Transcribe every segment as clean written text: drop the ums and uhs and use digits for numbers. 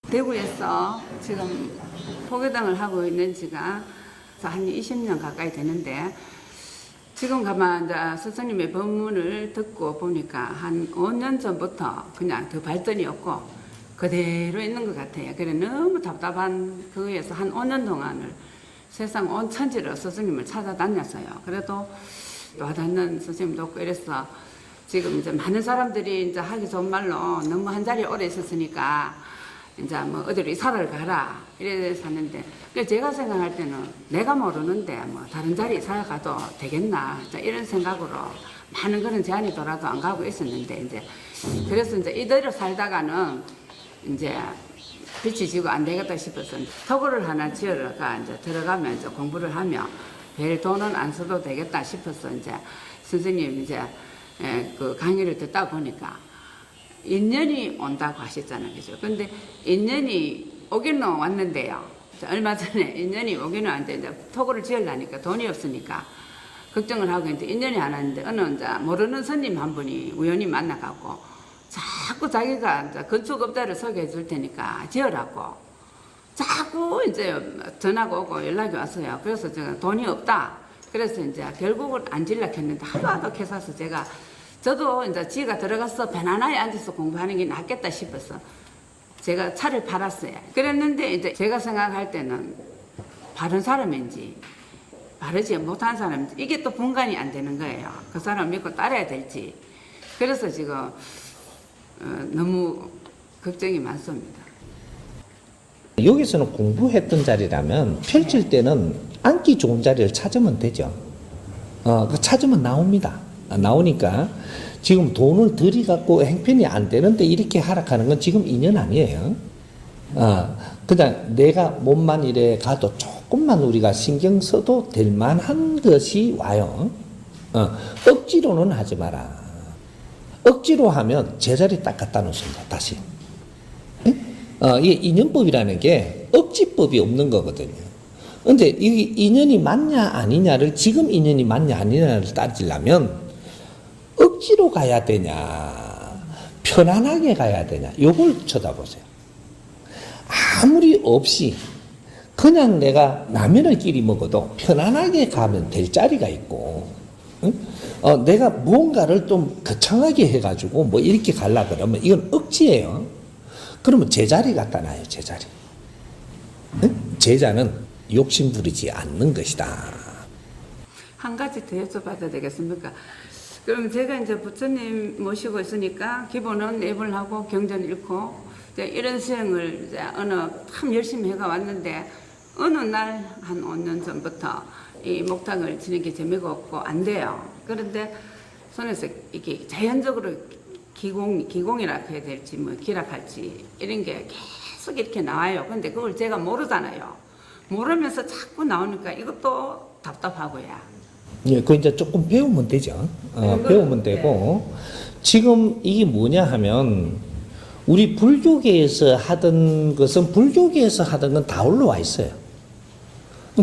대구에서 지금 포교당을 하고 있는 지가 한 20년 가까이 되는데, 지금 가만 이제 스승님의 법문을 듣고 보니까 한 5년 전부터 그냥 더 발전이 없고 그대로 있는 것 같아요. 그래 너무 답답한 그에서 한 5년 동안을 세상 온 천지로 스승님을 찾아다녔어요. 그래도 와닿는 스승님도 없고 이래서 지금 이제 많은 사람들이 이제 하기 좋은 말로 너무 한 자리에 오래 있었으니까 이제 뭐 어디로 이사를 가라 이래 샀는데, 제가 생각할 때는 내가 모르는데 뭐 다른 자리 이사 가도 되겠나 이런 생각으로 많은 그런 제안이 돌아도 안 가고 있었는데, 이제 그래서 이제 이대로 살다가는 이제 빛이 지고 안 되겠다 싶어서 토굴을 하나 지어가 이제 들어가면 이제 공부를 하며 별 돈은 안 써도 되겠다 싶어서 이제 선생님 이제 그 강의를 듣다 보니까 인연이 온다고 하셨잖아요. 그죠? 근데 인연이 오기는 왔는데요. 얼마 전에 인연이 오기는 왔는데 이제 토굴을 지으려니까 돈이 없으니까 걱정을 하고 있는데 인연이 안 왔는데 어느 이제 모르는 스님 한 분이 우연히 만나갖고 자꾸 자기가 이제 건축업자를 소개해 줄 테니까 지으라고 자꾸 이제 전화가 오고 연락이 왔어요. 그래서 제가 돈이 없다. 그래서 이제 결국은 안 질라 했는데 하도 캐서서 저도 이제 지가 들어가서 편안하게 앉아서 공부하는 게 낫겠다 싶어서 제가 차를 팔았어요. 그랬는데 이제 제가 생각할 때는 바른 사람인지 바르지 못한 사람인지 이게 또 분간이 안 되는 거예요. 그 사람 믿고 따라야 될지. 그래서 지금 너무 걱정이 많습니다. 여기서는 공부했던 자리라면 펼칠 때는 앉기 좋은 자리를 찾으면 되죠. 찾으면 나옵니다. 나오니까 지금 돈을 들이갖고 행편이 안 되는데 이렇게 하락하는 건 지금 인연 아니에요. 그냥 내가 몸만 이래 가도 조금만 우리가 신경 써도 될 만한 것이 와요. 억지로는 하지 마라. 억지로 하면 제자리 딱 갖다 놓습니다. 다시. 이게 인연법이라는 게 억지법이 없는 거거든요. 근데 이 인연이 맞냐 아니냐를 지금 인연이 맞냐 아니냐를 따지려면 억지로 가야 되냐 편안하게 가야 되냐 요걸 쳐다보세요. 아무리 없이 그냥 내가 라면을 끼리 먹어도 편안하게 가면 될 자리가 있고, 내가 무언가를 좀 거창하게 해가지고 뭐 이렇게 가려 그러면 이건 억지예요. 그러면 제자리 갖다 놔요. 제자리. 제자는 욕심 부리지 않는 것이다. 한 가지 더 여쭤봐도 되겠습니까? 그럼 제가 이제 부처님 모시고 있으니까 기본은 예불 하고 경전 읽고 이제 이런 수행을 이제 참 열심히 해가 왔는데 어느 날 한 5년 전부터 이 목탁을 치는 게 재미가 없고 안 돼요. 그런데 손에서 이게 자연적으로 기공이라 해야 될지 뭐 기락할지 이런 게 계속 이렇게 나와요. 근데 그걸 제가 모르잖아요. 모르면서 자꾸 나오니까 이것도 답답하고요. 예, 그 이제 조금 배우면 되죠. 배우면 되고, 지금 이게 뭐냐 하면, 우리 불교계에서 하던 것은 불교계에서 하던 건 다 올라와 있어요.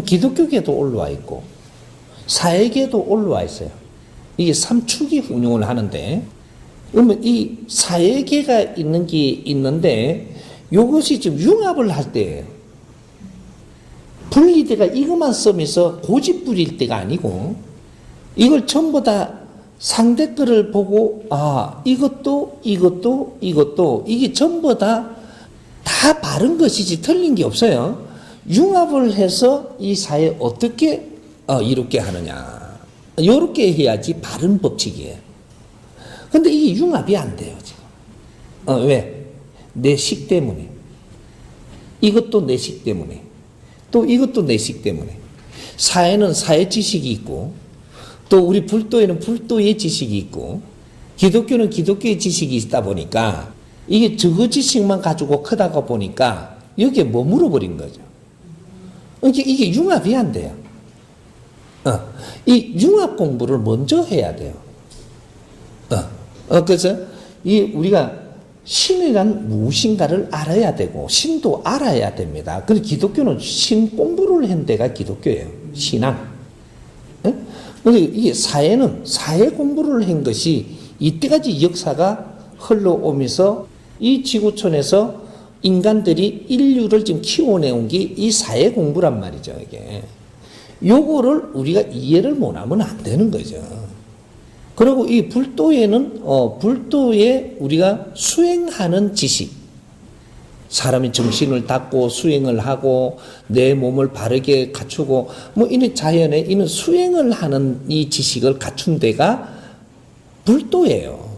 기독교계도 올라와 있고, 사회계도 올라와 있어요. 이게 삼축이 운용을 하는데, 그러면 이 사회계가 있는 게 있는데, 이것이 지금 융합을 할 때예요. 분리대가 이것만 쓰면서 고집 부릴 때가 아니고, 이걸 전부 다 상대 거를 보고, 이것도 이게 전부 다 바른 것이지 틀린 게 없어요. 융합을 해서 이 사회 어떻게 이롭게 하느냐. 이렇게 해야지 바른 법칙이에요. 근데 이게 융합이 안 돼요, 지금. 왜? 내 식 때문에. 이것도 내 식 때문에. 또 이것도 내 식 때문에. 사회는 사회 지식이 있고, 또 우리 불도에는 불도의 지식이 있고, 기독교는 기독교의 지식이 있다 보니까, 이게 저거 지식만 가지고 크다가 보니까, 여기에 머물어 버린 거죠. 이게 융합이 안 돼요. 이 융합 공부를 먼저 해야 돼요. 그래서, 우리가 신이란 무엇인가를 알아야 되고 신도 알아야 됩니다. 그래서 기독교는 신 공부를 한 데가 기독교예요. 신앙. 그런데 이게 사회는 사회 공부를 한 것이 이때까지 역사가 흘러오면서 이 지구촌에서 인간들이 인류를 지금 키워내온 게 이 사회 공부란 말이죠, 이게. 요거를 우리가 이해를 못하면 안 되는 거죠. 그리고 이 불도에는, 불도에 우리가 수행하는 지식, 사람이 정신을 닫고 수행을 하고 내 몸을 바르게 갖추고 뭐 이는 자연에 이는 수행을 하는 이 지식을 갖춘 데가 불도예요.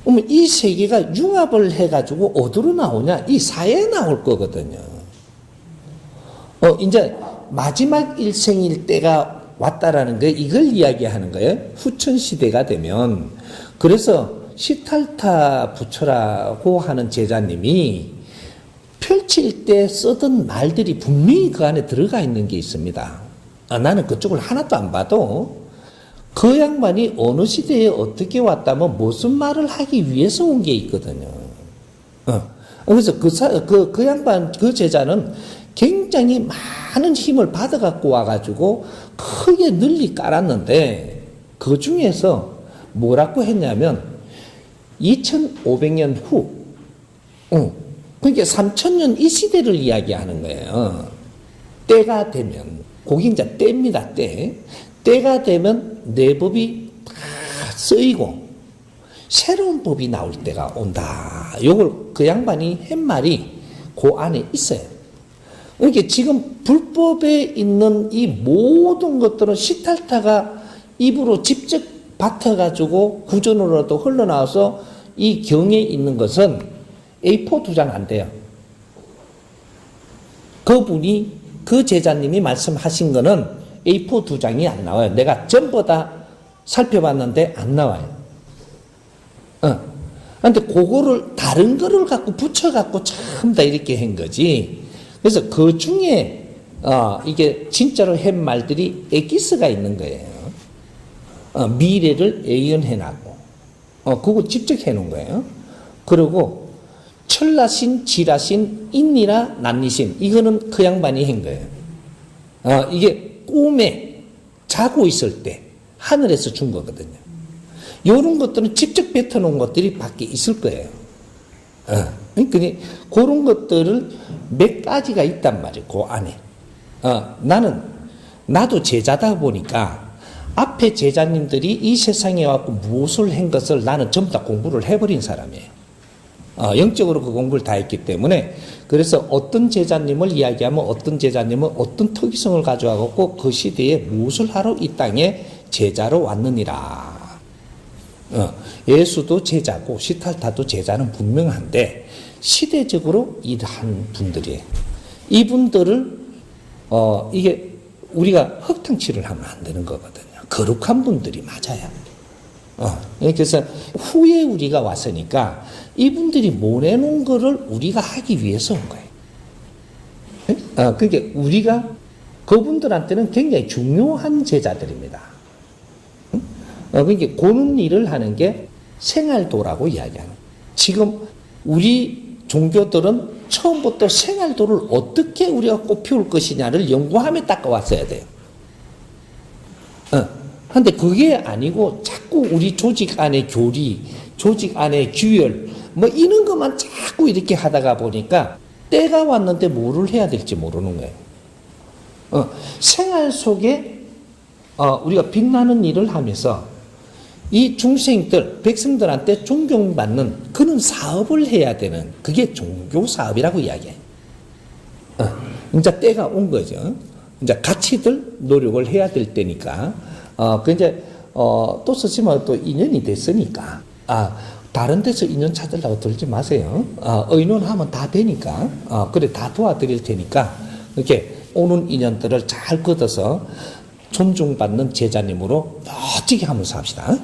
그러면 이 세계가 융합을 해가지고 어디로 나오냐? 이 사회에 나올 거거든요. 이제 마지막 일생일 때가 왔다라는 거 이걸 이야기하는 거예요. 후천 시대가 되면. 그래서 시탈타 부처라고 하는 제자님이 펼칠 때 쓰던 말들이 분명히 그 안에 들어가 있는 게 있습니다. 나는 그쪽을 하나도 안 봐도 그 양반이 어느 시대에 어떻게 왔다면 무슨 말을 하기 위해서 온 게 있거든요. 그래서 그 양반, 그 제자는 굉장히 많은 힘을 받아갖고 와가지고 크게 널리 깔았는데 그 중에서 뭐라고 했냐면 2500년 후, 그러니까 3000년 이 시대를 이야기하는 거예요. 때가 되면, 그게 이제 때입니다, 때. 때가 되면 내 법이 다 쓰이고 새로운 법이 나올 때가 온다. 요걸 그 양반이 한 말이 그 안에 있어요. 그러니까 지금 불법에 있는 이 모든 것들은 시탈타가 입으로 직접 받아가지고 구전으로도 흘러나와서 이 경에 있는 것은 A4 2장 안 돼요. 그분이, 그 제자님이 말씀하신 거는 A4 2장이 안 나와요. 내가 전부 다 살펴봤는데 안 나와요. 근데 그거를 다른 거를 갖고 붙여갖고 참 다 이렇게 한 거지. 그래서 그 중에, 이게 진짜로 한 말들이 엑기스가 있는 거예요. 미래를 예언해놨고, 그거 직접 해놓은 거예요. 그리고 철라신, 지라신, 인니라, 난니신, 이거는 그 양반이 한 거예요. 이게 꿈에 자고 있을 때 하늘에서 준 거거든요. 이런 것들은 직접 뱉어놓은 것들이 밖에 있을 거예요. 그러니까 그런 것들을 몇 가지가 있단 말이에요. 그 안에. 나도 제자다 보니까 앞에 제자님들이 이 세상에 와서 무엇을 한 것을 나는 전부 다 공부를 해버린 사람이에요. 영적으로 그 공부를 다 했기 때문에, 그래서 어떤 제자님을 이야기하면 어떤 제자님은 어떤 특이성을 가져와갖고 그 시대에 무엇을 하러 이 땅에 제자로 왔느니라. 예수도 제자고 시탈타도 제자는 분명한데 시대적으로 이러한 분들이에요. 이분들을 이게 우리가 흙탕치를 하면 안 되는 거거든요. 거룩한 분들이 맞아요. 그래서 후에 우리가 왔으니까 이분들이 모내놓은 거를 우리가 하기 위해서 온 거예요. 그러니까 우리가 그분들한테는 굉장히 중요한 제자들입니다. 그러니까 그런 일을 하는 게 생활도라고 이야기하는 거예요. 지금 우리 종교들은 처음부터 생활도를 어떻게 우리가 꽃피울 것이냐를 연구하며 닦아왔어야 돼요. 근데 그게 아니고 자꾸 우리 조직 안의 교리, 조직 안의 규율, 뭐 이런 것만 자꾸 이렇게 하다가 보니까 때가 왔는데 뭐를 해야 될지 모르는 거예요. 생활 속에 우리가 빛나는 일을 하면서 이 중생들, 백성들한테 존경받는 그런 사업을 해야 되는, 그게 종교 사업이라고 이야기해요. 이제 때가 온 거죠. 이제 같이들 노력을 해야 될 때니까. 또 쓰시면 또 인연이 됐으니까. 다른 데서 인연 찾으려고 들지 마세요. 의논하면 다 되니까. 그래, 다 도와드릴 테니까. 이렇게 오는 인연들을 잘 걷어서 존중받는 제자님으로 멋지게 하면서 합시다.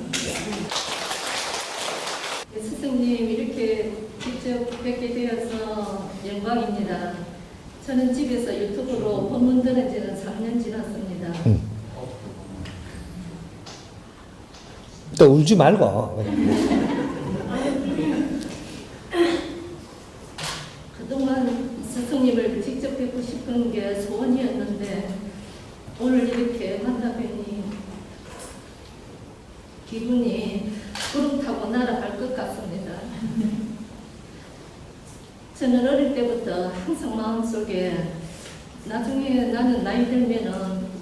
네, 스승님, 이렇게 직접 뵙게 되어서 영광입니다. 저는 집에서 유튜브로 법문 들은 지는 3년 지났습니다. 또 울지 말고. 그동안 스승님을 직접 뵙고 싶은 게 소원이었는데 오늘 이렇게 만나뵈니 기분이 구름 타고 날아갈 것 같습니다. 저는 어릴 때부터 항상 마음속에 나중에 나는 나이 들면은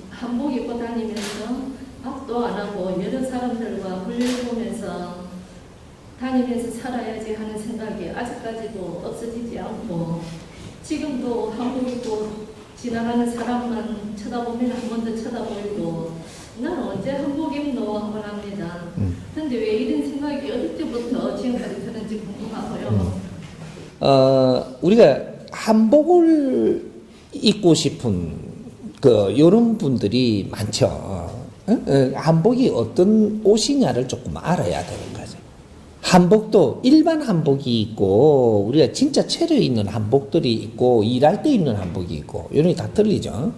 한복 입고 다니면서 밥도 안 하고 여러 사람들과 볼일 보면서 다니면서 살아야지 하는 생각이 아직까지도 없어지지 않고 지금도 한복 입고 지나가는 사람만 쳐다보면 한 번 더 쳐다보이고 나는 언제 한복 입노 하곤 합니다. 근데 왜 이런 생각이 어릴 때부터 지금까지 드는지 궁금하고요. 우리가 한복을 입고 싶은 요런 분들이 많죠. 한복이 어떤 옷이냐를 조금 알아야 되는 거죠. 한복도 일반 한복이 있고 우리가 진짜 차려 입는 한복들이 있고 일할 때 입는 한복이 있고 이런 게 다 틀리죠.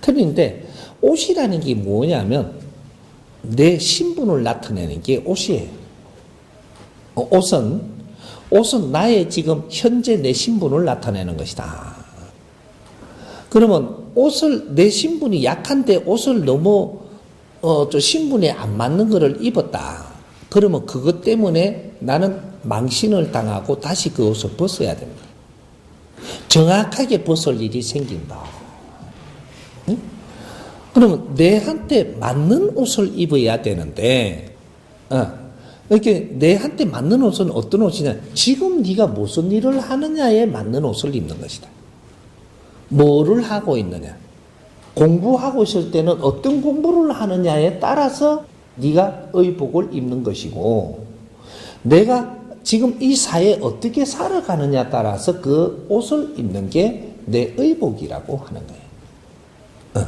틀린데 옷이라는 게 뭐냐면 내 신분을 나타내는 게 옷이에요. 옷은 나의 지금 현재 내 신분을 나타내는 것이다. 그러면 내 신분이 약한데 옷을 너무 저 신분에 안 맞는 것을 입었다. 그러면 그것 때문에 나는 망신을 당하고 다시 그 옷을 벗어야 됩니다. 정확하게 벗을 일이 생긴다. 응? 그러면 내한테 맞는 옷을 입어야 되는데, 이렇게 내한테 맞는 옷은 어떤 옷이냐? 지금 네가 무슨 일을 하느냐에 맞는 옷을 입는 것이다. 뭐를 하고 있느냐? 공부하고 있을 때는 어떤 공부를 하느냐에 따라서 네가 의복을 입는 것이고 내가 지금 이 사회에 어떻게 살아가느냐에 따라서 그 옷을 입는 게 내 의복이라고 하는 거예요.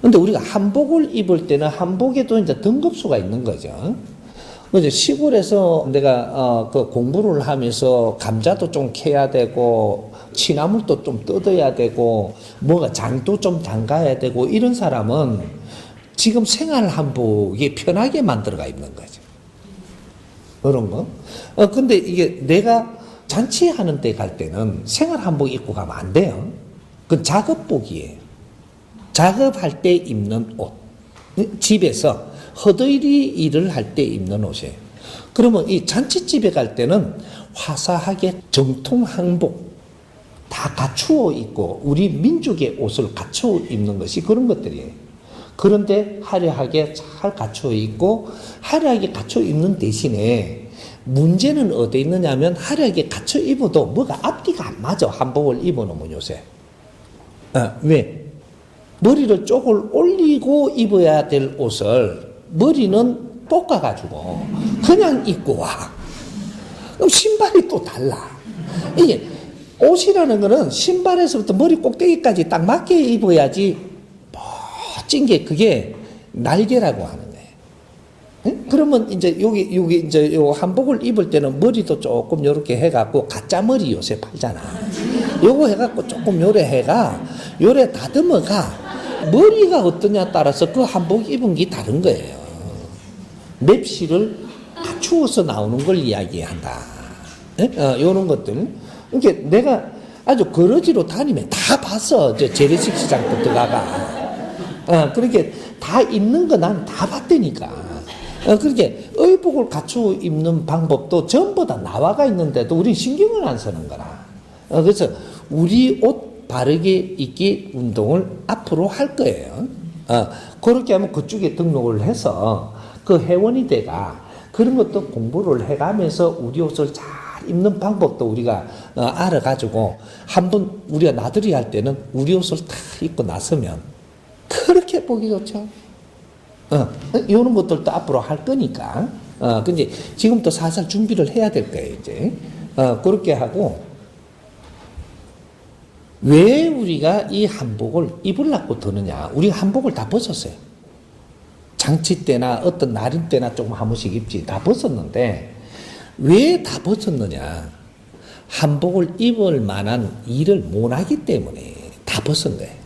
근데 우리가 한복을 입을 때는 한복에도 이제 등급수가 있는 거죠. 이제 시골에서 내가 그 공부를 하면서 감자도 좀 캐야 되고 취나물도 좀 뜯어야 되고 뭐가 장도 좀 담가야 되고 이런 사람은 지금 생활 한복이 편하게 만들어가 입는 거죠. 그런 거. 근데 이게 내가 잔치하는 데 갈 때는 생활 한복 입고 가면 안 돼요. 그건 작업복이에요. 작업할 때 입는 옷. 집에서 허드일이 일을 할 때 입는 옷이에요. 그러면 이 잔치집에 갈 때는 화사하게 정통 한복 다 갖추어 입고 우리 민족의 옷을 갖추어 입는 것이 그런 것들이에요. 그런데 화려하게 잘 갖추어 입고 화려하게 갖추어 입는 대신에 문제는 어디에 있느냐면 화려하게 갖추어 입어도 뭐가 앞뒤가 안 맞아. 한복을 입어놓으면 요새. 왜? 머리를 쪽을 올리고 입어야 될 옷을 머리는 볶아가지고 그냥 입고 와. 그럼 신발이 또 달라. 이게 옷이라는 거는 신발에서부터 머리 꼭대기까지 딱 맞게 입어야지 멋진 게 그게 날개라고 하는 거예요. 응? 그러면 이제 여기 이제 요 한복을 입을 때는 머리도 조금 요렇게 해갖고 가짜 머리 요새 팔잖아. 요거 해갖고 조금 요래 해가 요래 다듬어가 머리가 어떠냐 따라서 그 한복 입은 게 다른 거예요. 맵시를 갖추어서 나오는 걸 이야기한다. 요런 것들. 그러니까 내가 아주 거러지로 다니면 다 봤어. 재래식 시장부터 가가. 그렇게 다 입는 거 난 다 봤다니까. 그렇게 의복을 갖추어 입는 방법도 전부 다 나와가 있는데도 우린 신경을 안 쓰는 거라. 그래서 우리 옷 바르게 입기 운동을 앞으로 할 거예요. 그렇게 하면 그쪽에 등록을 해서 그 회원이 돼가 그런 것도 공부를 해가면서 우리 옷을 잘 입는 방법도 우리가 알아가지고 한번 우리가 나들이 할 때는 우리 옷을 다 입고 나서면 그렇게 보기 좋죠. 이런 것들도 앞으로 할 거니까. 근데 지금부터 살살 준비를 해야 될 거예요, 이제. 그렇게 하고, 왜 우리가 이 한복을 입으려고 드느냐? 우리가 한복을 다 벗었어요. 장치 때나 어떤 날임 때나 조금 한 번씩 입지. 다 벗었는데, 왜 다 벗었느냐? 한복을 입을 만한 일을 못 하기 때문에 다 벗은 거예요.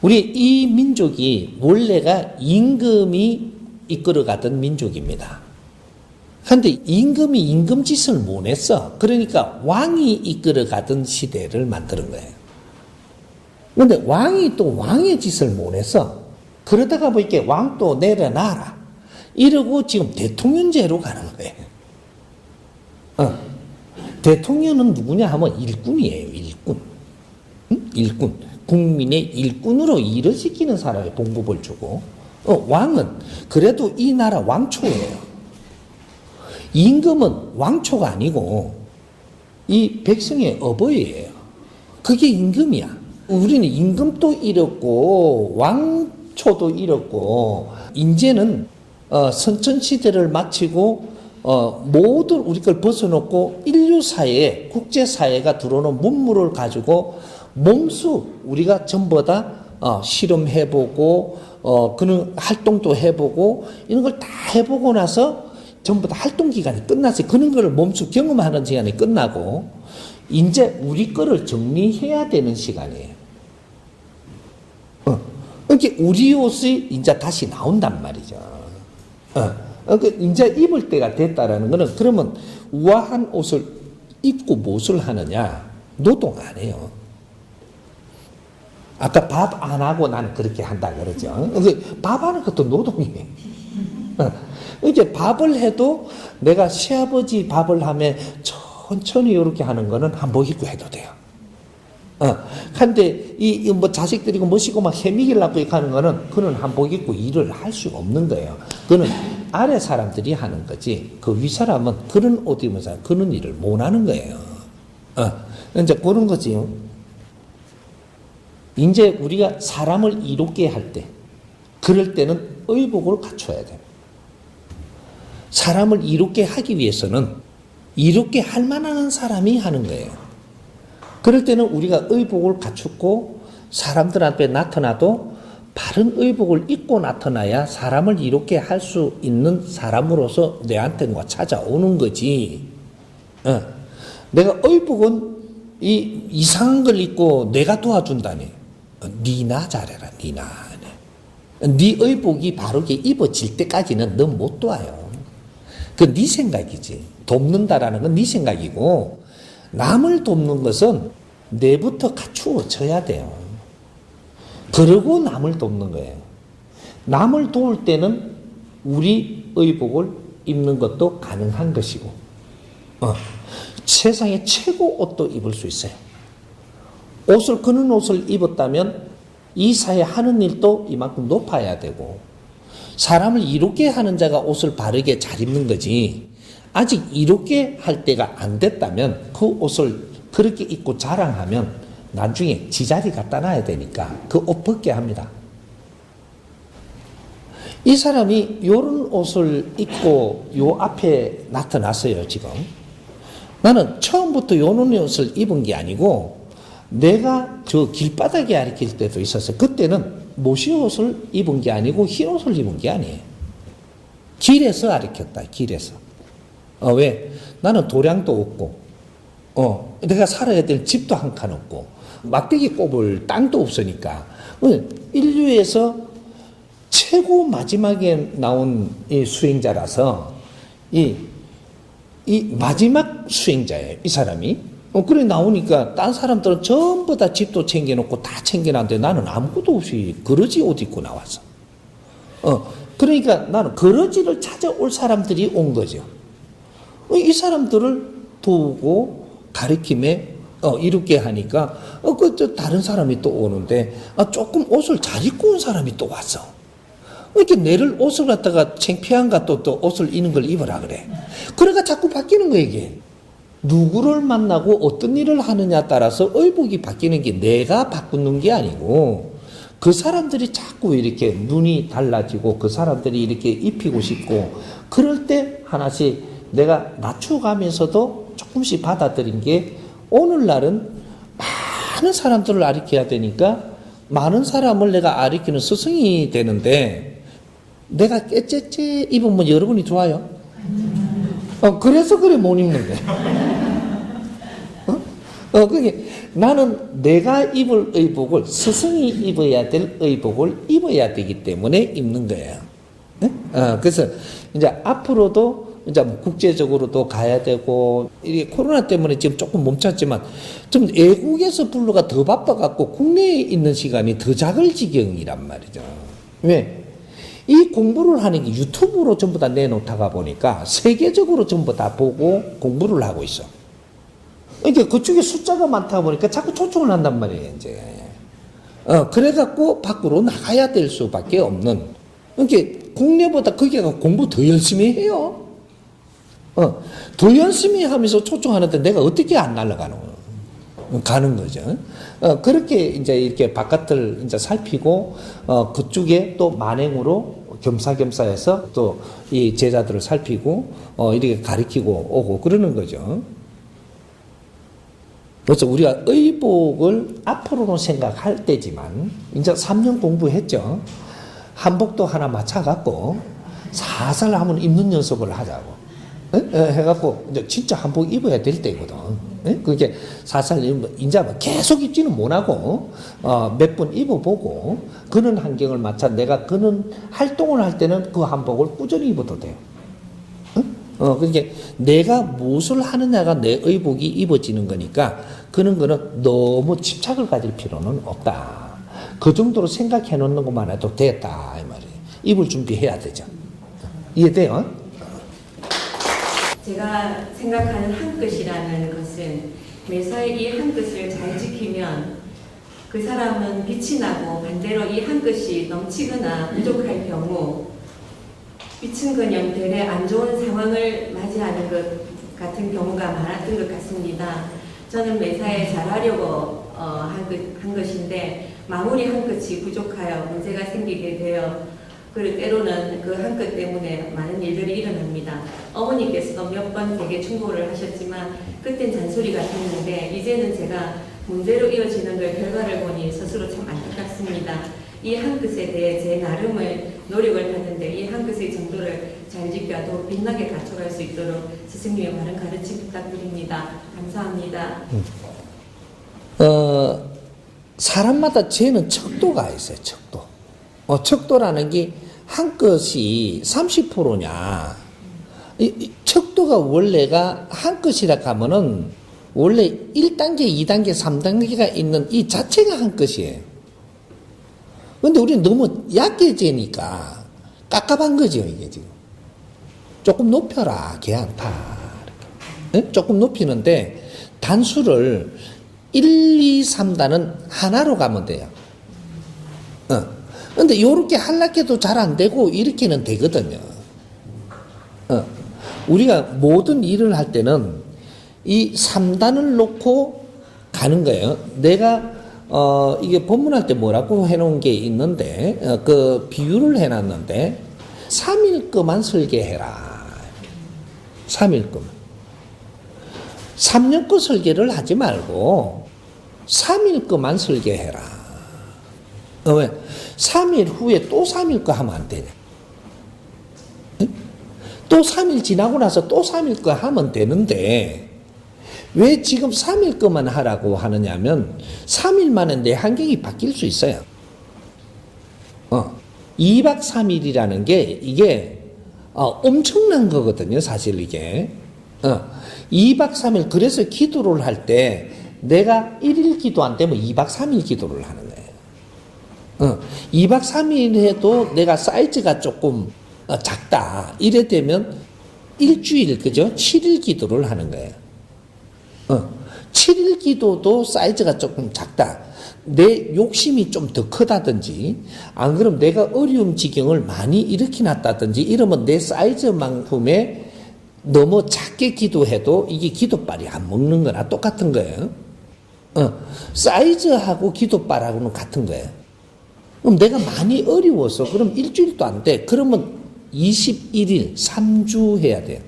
우리 이 민족이 원래가 임금이 이끌어가던 민족입니다. 그런데 임금이 임금짓을 못 했어. 그러니까 왕이 이끌어가던 시대를 만드는 거예요. 그런데 왕이 또 왕의 짓을 못 했어. 그러다가 보니까 왕 또 내려놔라. 이러고 지금 대통령제로 가는 거예요. 대통령은 누구냐 하면 일꾼이에요. 일꾼. 응? 일꾼. 국민의 일꾼으로 일을 시키는 사람에 봉급을 주고, 왕은 그래도 이 나라 왕초예요. 임금은 왕초가 아니고 이 백성의 어버이예요. 그게 임금이야. 우리는 임금도 잃었고 왕초도 잃었고, 이제는 선천시대를 마치고 모든 우리 걸 벗어놓고 인류사회에, 국제사회가 들어오는 문물을 가지고 몸수 우리가 전부 다 실험해보고 그런 활동도 해보고 이런 걸 다 해보고 나서 전부 다 활동 기간이 끝났어요. 그런 걸 몸수 경험하는 시간이 끝나고 이제 우리 거를 정리해야 되는 시간이에요. 이렇게 우리 옷이 이제 다시 나온단 말이죠. 이제 입을 때가 됐다라는 거는, 그러면 우아한 옷을 입고 무엇을 하느냐? 노동 안 해요. 아까 밥 안 하고 나는 그렇게 한다 그러죠. 밥 하는 것도 노동이에요. 이제 밥을 해도 내가 시아버지 밥을 하면 천천히 이렇게 하는 거는 한복 입고 해도 돼요. 근데 뭐 자식들이고 뭐시고 막 해미기려고 이렇게 하는 거는 그는 한복 입고 일을 할 수가 없는 거예요. 그는 아래 사람들이 하는 거지, 그 위 사람은 그런 옷 입으면서 그런 일을 못 하는 거예요. 이제 그런 거지요. 이제 우리가 사람을 이롭게 할 때, 그럴 때는 의복을 갖춰야 돼요. 사람을 이롭게 하기 위해서는 이롭게 할 만한 사람이 하는 거예요. 그럴 때는 우리가 의복을 갖추고 사람들 앞에 나타나도 바른 의복을 입고 나타나야 사람을 이롭게 할 수 있는 사람으로서 내한테 누가 찾아오는 거지. 내가 의복은 이상한 걸 입고 내가 도와준다니. 니나 잘해라, 니나. 네 의복이 바르게 입어질 때까지는 너 못 도와요. 그 네 생각이지. 돕는다라는 건 네 생각이고, 남을 돕는 것은 내부터 갖추어져야 돼요. 그러고 남을 돕는 거예요. 남을 도울 때는 우리 의복을 입는 것도 가능한 것이고, 세상에 최고 옷도 입을 수 있어요. 그런 옷을 입었다면 이 사회 하는 일도 이만큼 높아야 되고, 사람을 이롭게 하는 자가 옷을 바르게 잘 입는 거지, 아직 이롭게 할 때가 안 됐다면 그 옷을 그렇게 입고 자랑하면 나중에 지자리 갖다 놔야 되니까 그 옷 벗게 합니다. 이 사람이 이런 옷을 입고 요 앞에 나타났어요. 지금 나는 처음부터 요런 옷을 입은 게 아니고, 내가 저 길바닥에 가르칠 때도 있었어요. 그때는 모시옷을 입은 게 아니고 흰 옷을 입은 게 아니에요. 길에서 가르쳤다. 길에서. 왜? 나는 도량도 없고, 내가 살아야 될 집도 한 칸 없고, 막대기 꼽을 땅도 없으니까, 인류에서 최고 마지막에 나온 이 수행자라서, 이 마지막 수행자예요. 이 사람이. 그래 나오니까 딴 사람들은 전부 다 집도 챙겨놓고 다 챙겨놨는데 나는 아무것도 없이 거러지 옷 입고 나왔어. 그러니까 나는 거러지를 찾아올 사람들이 온 거죠. 이 사람들을 도우고 가르침에 이롭게 하니까 다른 사람이 또 오는데 조금 옷을 잘 입고 온 사람이 또 왔어. 이렇게 내를 옷을 갖다가 창피한가 또 옷을 입는 걸 입으라 그래. 그러니까 자꾸 바뀌는 거야 이게. 누구를 만나고 어떤 일을 하느냐 따라서 의복이 바뀌는 게 내가 바꾸는 게 아니고, 그 사람들이 자꾸 이렇게 눈이 달라지고 그 사람들이 이렇게 입히고 싶고, 그럴 때 하나씩 내가 낮춰가면서도 조금씩 받아들인 게, 오늘날은 많은 사람들을 가르쳐야 되니까 많은 사람을 내가 가르치는 스승이 되는데, 내가 깨째째 입으면 여러분이 좋아요? 그래서 그래 못 입는 거야. 그게 나는 내가 입을 의복을, 스승이 입어야 될 의복을 입어야 되기 때문에 입는 거예요. 네? 그래서 이제 앞으로도 이제 국제적으로도 가야 되고, 이게 코로나 때문에 지금 조금 멈췄지만 좀 외국에서 불러가 더 바빠갖고 국내에 있는 시간이 더 작을 지경이란 말이죠. 왜? 이 공부를 하는 게 유튜브로 전부 다 내놓다가 보니까 세계적으로 전부 다 보고 공부를 하고 있어. 그러니까 그쪽에 숫자가 많다 보니까 자꾸 초청을 한단 말이에요, 이제. 그래갖고 밖으로 나가야 될 수밖에 없는. 그러니까 국내보다 거기가 공부 더 열심히 해요. 더 열심히 하면서 초청하는데 내가 어떻게 안 날아가는 거예요? 가는 거죠. 그렇게 이제 이렇게 바깥을 이제 살피고, 그쪽에 또 만행으로 겸사겸사해서 또 이 제자들을 살피고, 이렇게 가르치고 오고 그러는 거죠. 그래서 우리가 의복을 앞으로는 생각할 때지만, 이제 3년 공부했죠. 한복도 하나 맞춰갖고, 살살 한번 입는 연습을 하자고. 해갖고, 이제 진짜 한복 입어야 될 때거든. 그게 살살 이제 계속 입지는 못하고, 몇 번 입어보고, 그런 환경을 맞춰 내가 그런 활동을 할 때는 그 한복을 꾸준히 입어도 돼요. 그게 내가 무엇을 하느냐가 내 의복이 입어지는 거니까 그런 거는 너무 집착을 가질 필요는 없다. 그 정도로 생각해 놓는 것만 해도 됐다 이 말이에요. 입을 준비해야 되죠. 이해돼요? 제가 생각하는 한 것이라는 것은 매사에 이 한 것을 잘 지키면 그 사람은 빛이 나고 반대로 이 한 것이 넘치거나 부족할 경우 빛은커녕 대래 안 좋은 상황을 맞이하는 것 같은 경우가 많았던 것 같습니다. 저는 매사에 잘하려고 한 것인데 마무리 한 것이 부족하여 문제가 생기게 되어 그리고 때로는 그 한 것 때문에 많은 일들이 일어납니다. 어머니께서도 몇 번 되게 충고를 하셨지만 그땐 잔소리가 됐는데 이제는 제가 문제로 이어지는 걸 결과를 보니 스스로 참 안타깝습니다. 이 한 것에 대해 제 나름의 노력을 하는데 이 한 것의 정도를 잘 지켜 더 빛나게 갖춰갈 수 있도록 스승님의 바른 가르침 부탁드립니다. 감사합니다. 사람마다 죄는 척도가 있어요, 척도. 척도라는 게 한 것이 30%냐. 척도가 원래가 한 것이라 하면은 원래 1단계, 2단계, 3단계가 있는 이 자체가 한 것이에요. 근데 우리는 너무 약해지니까 깝깝한 거죠, 이게 지금. 조금 높여라, 걔한테. 조금 높이는데 단수를 1, 2, 3단은 하나로 가면 돼요. 근데 요렇게 하려고 잘 안 되고 이렇게는 되거든요. 우리가 모든 일을 할 때는 이 3단을 놓고 가는 거예요. 내가 이게 본문할 때 뭐라고 해놓은 게 있는데 그 비유를 해놨는데 3일 거만 설계해라. 3일 거만. 3년 거 설계를 하지 말고 3일 거만 설계해라. 왜? 3일 후에 또 3일 거 하면 안 되냐. 또 3일 지나고 나서 또 3일 거 하면 되는데 왜 지금 3일 거만 하라고 하느냐면 3일 만에 내 환경이 바뀔 수 있어요. 2박 3일이라는 게 이게 엄청난 거거든요. 사실 이게 2박 3일 그래서 기도를 할 때 내가 1일 기도 안 되면 2박 3일 기도를 하는 거예요. 2박 3일 해도 내가 사이즈가 조금 작다. 이래 되면 일주일, 그죠? 7일 기도를 하는 거예요. 7일 기도도 사이즈가 조금 작다. 내 욕심이 좀 더 크다든지, 안 그러면 내가 어려움 지경을 많이 일으켜놨다든지, 이러면 내 사이즈만큼의 너무 작게 기도해도 이게 기도빨이 안 먹는 거나 똑같은 거예요. 사이즈하고 기도빨하고는 같은 거예요. 그럼 내가 많이 어려워서 그럼 일주일도 안 돼. 그러면 21일, 3주 해야 돼요.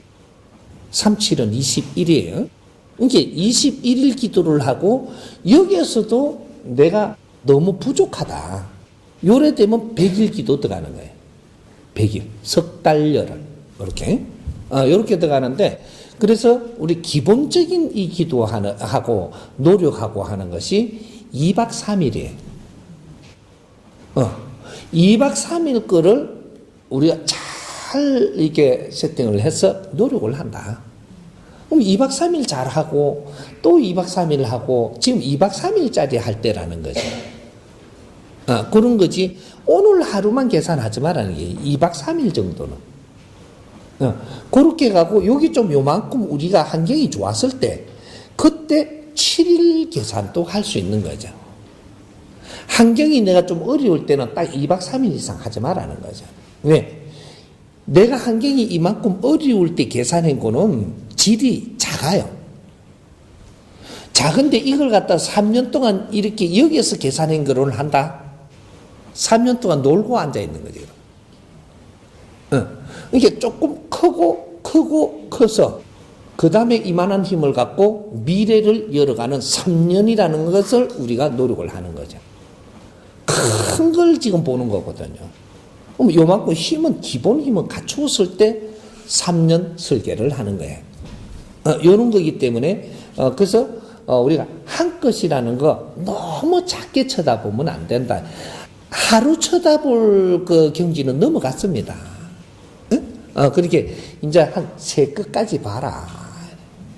37은 21이에요. 그러니까 21일 기도를 하고 여기에서도 내가 너무 부족하다. 요래 되면 100일 기도 들어가는 거예요. 100일, 석 달 열흘 이렇게 이렇게 들어가는데 그래서 우리 기본적인 이 기도하고 노력하고 하는 것이 2박 3일이에요. 2박 3일 거를 우리가 잘 이렇게 세팅을 해서 노력을 한다. 그럼 2박 3일 잘 하고 또 2박 3일 하고 지금 2박 3일짜리 할 때라는 거죠. 그런 거지. 오늘 하루만 계산하지 말라는 게 2박 3일 정도는. 그렇게 가고 여기 좀 요만큼 우리가 환경이 좋았을 때 그때 7일 계산도 할 수 있는 거죠. 환경이 내가 좀 어려울 때는 딱 2박 3일 이상 하지 말라는 거죠. 왜? 내가 환경이 이만큼 어려울 때 계산한 거는 질이 작아요. 작은데 이걸 갖다 3년 동안 이렇게 여기에서 계산한 거를 한다? 3년 동안 놀고 앉아 있는 거죠. 이게 조금 크고 커서 그 다음에 이만한 힘을 갖고 미래를 열어가는 3년이라는 것을 우리가 노력을 하는 거죠. 큰 걸 지금 보는 거거든요. 그럼 요만큼 힘은, 기본 힘은 갖추었을 때 3년 설계를 하는 거예요. 요런 거기 때문에, 그래서, 우리가 한 것이라는 거 너무 작게 쳐다보면 안 된다. 하루 쳐다볼 그 경지는 넘어갔습니다. 그렇게 이제 한 세 끝까지 봐라.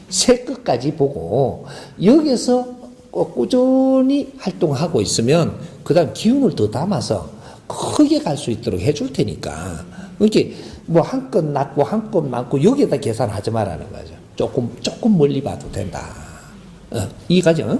세 끝까지 보고 여기서 꾸준히 활동하고 있으면 그 다음 기운을 더 담아서 크게 갈 수 있도록 해줄 테니까. 이렇게 뭐 한 건 낮고 한 건 많고 여기에다 계산하지 말라는 거죠. 조금 멀리 봐도 된다. 이해가죠?